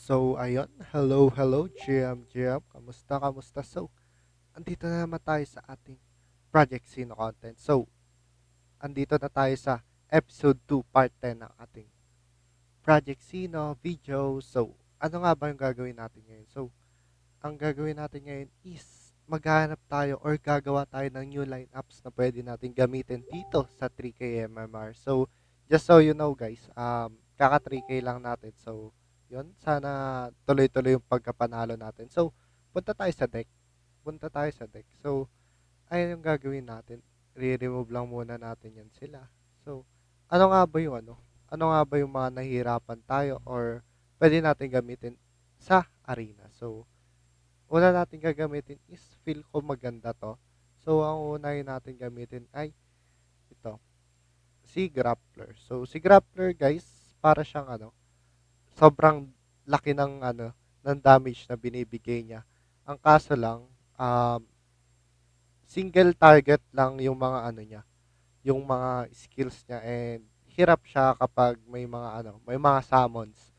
So, ayun. Hello, hello, GM. Kamusta? So, andito na naman tayo sa ating Project Sino content. So, andito na tayo sa episode 2, part 10 ng ating Project Sino video. So, ano nga ba yung gagawin natin ngayon? So, ang gagawin natin ngayon is maghahanap tayo or gagawa tayo ng new lineups na pwede natin gamitin dito sa 3K MMR. So, just so you know guys, kaka 3K lang natin. So, yun, sana tuloy-tuloy yung pagkapanalo natin. So, punta tayo sa deck. Punta tayo sa deck. So, ayun yung gagawin natin. Re-remove lang muna natin yan sila. So, ano nga ba yung ano? Ano nga ba yung mga nahihirapan tayo or pwede natin gamitin sa arena? So, una natin gagamitin is feel ko maganda to. So, ang unahin natin gamitin ay ito, si Grappler. So, si Grappler guys, para siyang ano, sobrang laki ng ano, ng damage na binibigay niya. Ang kaso lang, um, single target lang yung mga ano niya, yung mga skills niya and hirap siya kapag may mga ano, may mga summons.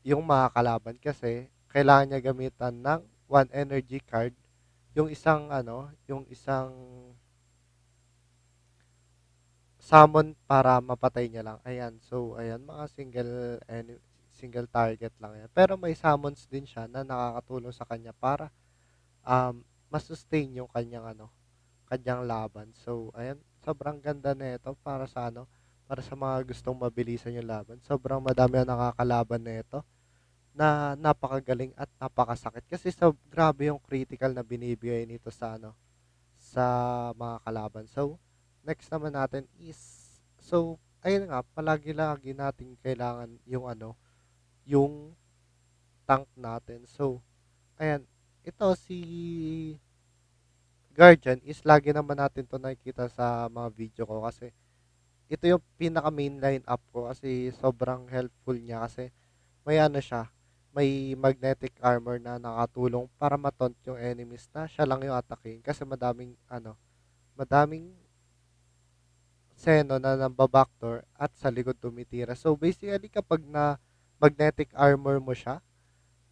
Yung mga kalaban kasi kailangan niya gamitan ng one energy card yung isang ano, yung isang summon para mapatay niya lang. Ayan. So, ayan mga single target lang yan. Pero may summons din siya na nakakatulong sa kanya para ma-sustain yung kanyang ano, kanyang laban. So, ayan, sobrang ganda nito para sa ano, para sa mga gustong mabilisan yung laban. Sobrang madami ang nakakalaban nito na napakagaling at napakasakit kasi grabe yung critical na binibigay nito sa ano, sa mga kalaban. So, next naman natin is, so, ayun nga, palagi-lagi natin kailangan yung ano, yung tank natin. So, ayan, ito si Guardian is lagi naman natin to nakikita sa mga video ko kasi ito yung pinaka main line up ko kasi sobrang helpful niya kasi may ano siya, may magnetic armor na nakatulong para mataunt yung enemies na siya lang yung atakin kasi madaming seno na namba-backdoor at sa likod tumitira. So basically kapag na magnetic armor mo siya,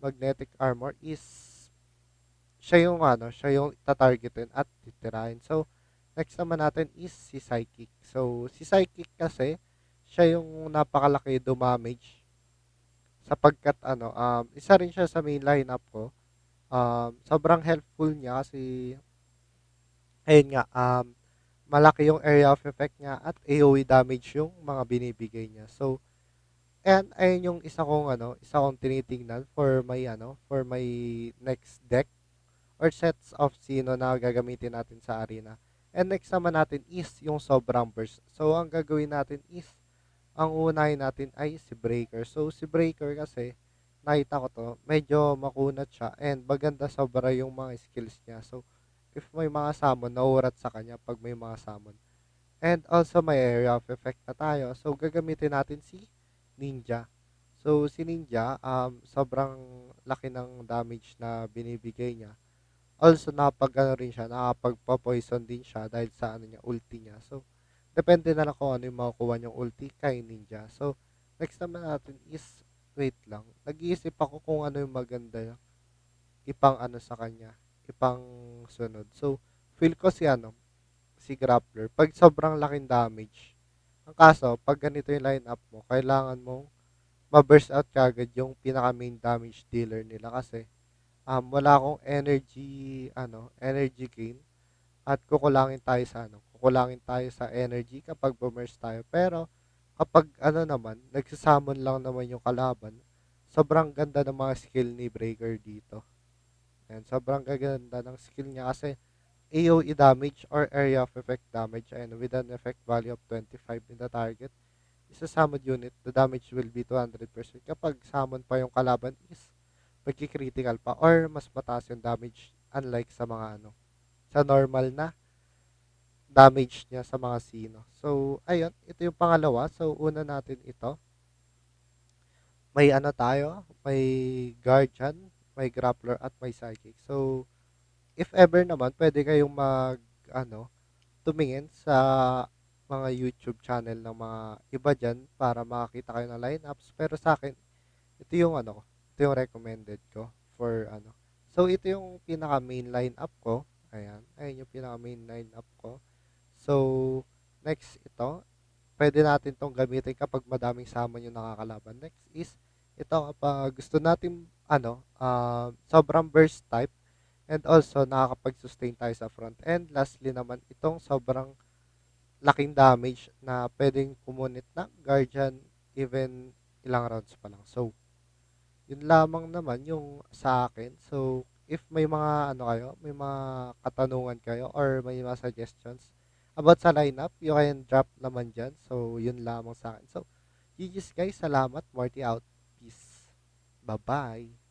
magnetic armor is siya yung ano, siya yung tatargetin at titirahin. So next naman natin is si Psychic. So si Psychic kasi siya yung napakalaki damage sapagkat ano, isa rin siya sa main lineup ko. Sobrang helpful niya kasi ayun nga, malaki yung area of effect niya at AoE damage yung mga binibigay niya. So, and ayun yung isa kong tinitingnan for my next deck or sets of sino na gagamitin natin sa arena. And next naman natin is yung sobrang burst. So, ang gagawin natin is, ang unahin natin ay si Breaker. So, si Breaker kasi, nakita ko to, medyo makunat siya and maganda sobra yung mga skills niya. So, if may mga summon, nauurat sa kanya pag may mga summon. And also may area of effect na tayo. So gagamitin natin si Ninja. So si Ninja, sobrang laki ng damage na binibigay niya. Also nakapag rin siya, nakapagpa-poison din siya dahil sa ano niya, ulti niya. So depende na lang kung ano yung makukuha niyong ulti kay Ninja. So next naman natin is, wait lang. Nag-iisip ako kung ano yung maganda ipang ano sa kanya, ipang sunod. So feel ko si Grappler, pag sobrang laking damage. Ang kaso, pag ganito yung lineup mo, kailangan mong ma-burst out kagad yung pinaka main damage dealer nila kasi wala akong energy gain at kukulangin tayo sa energy kapag bumers tayo. Pero kapag ano naman, nagsisamon lang naman yung kalaban, sobrang ganda ng mga skill ni Breaker dito. And sobrang gaganda ng skill niya kasi AoE damage or area of effect damage and with an effect value of 25 in the target is a summoned unit, the damage will be 200%. Kapag summon pa yung kalaban is magki-critical pa or mas mataas yung damage unlike sa mga ano, sa normal na damage niya sa mga sino. So, ayun, ito yung pangalawa. So, una natin ito. May ano tayo, may Guardian, may Grappler at may Psychic. So, if ever naman, pwede kayong ano, tumingin sa mga YouTube channel ng mga iba diyan para makakita kayo ng lineups. Pero sa akin, ito yung ano ko, ito yung recommended ko for ano. So ito yung pinaka main lineup ko. Ayan, ayun yung pinaka main lineup ko. So next ito, pwede natin 'tong gamitin kapag madaming summon yung nakakalaban. Next is ito kapag gusto natin ano, sobrang burst type and also nakakapag-sustain tayo sa front. And lastly naman, itong sobrang laking damage na pwedeng pumunit ng Guardian even ilang rounds pa lang. So, yun lamang naman yung sa akin. So, if may mga ano kayo, may mga katanungan kayo or may mga suggestions about sa lineup, you can drop naman dyan. So, yun lamang sa akin. So, GG's guys, salamat. Morty out. Peace. Bye-bye.